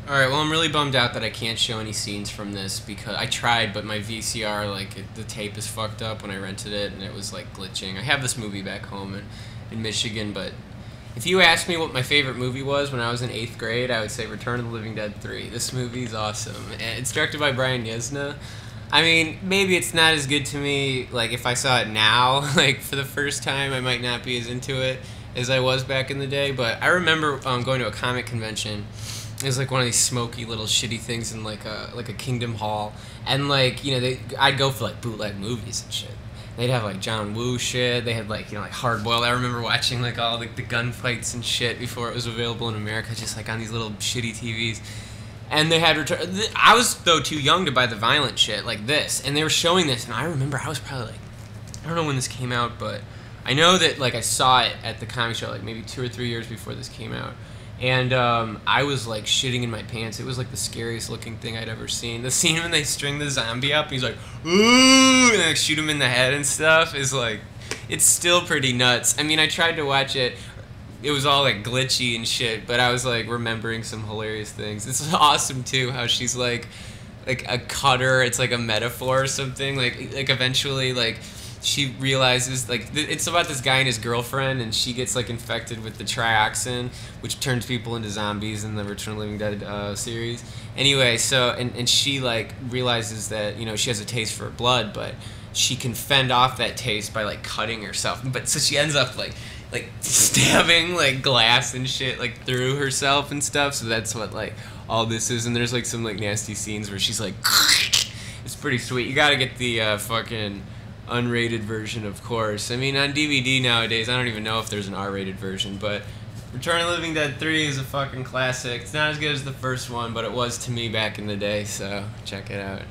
Alright, well, I'm really bummed out that I can't show any scenes from this because I tried, but my VCR, the tape is fucked up when I rented it, and it was, like, glitching. I have this movie back home in Michigan, but if you asked me what my favorite movie was when I was in 8th grade, I would say Return of the Living Dead 3. This movie's awesome. And it's directed by Brian Yuzna. I mean, maybe it's not as good to me, like, if I saw it now, like, for the first time, I might not be as into it as I was back in the day, but I remember going to a comic convention. It was like one of these smoky little shitty things in like a Kingdom Hall, and like I'd go for like bootleg movies and shit. They'd have like John Woo shit. They had like like Hard Boiled. I remember watching like all like the gunfights and shit before it was available in America, just like on these little shitty TVs. And they had I was though too young to buy the violent shit like this, and they were showing this, and I remember I was probably like, I don't know when this came out, but I know that like I saw it at the comic show like maybe 2 or 3 years before this came out. And I was like shitting in my pants. It was like the scariest looking thing I'd ever seen. The scene when they string the zombie up and he's like, ooh, and like shoot him in the head and stuff is like, it's still pretty nuts. I mean, I tried to watch it. It was all like glitchy and shit, but I was like remembering some hilarious things. It's awesome too how she's like a cutter. It's like a metaphor or something. Like eventually like she realizes like it's about this guy and his girlfriend, and she gets like infected with the trioxin, which turns people into zombies in the Return of the Living Dead series. Anyway, so and she like realizes that she has a taste for blood, but she can fend off that taste by like cutting herself. But so she ends up like stabbing like glass and shit like through herself and stuff. So that's what like all this is. And there's like some like nasty scenes where she's like, it's pretty sweet. You gotta get the fucking unrated version, of course. I mean, on DVD nowadays, I don't even know if there's an R-rated version, but Return of the Living Dead 3 is a fucking classic. It's not as good as the first one, but it was to me back in the day, so check it out.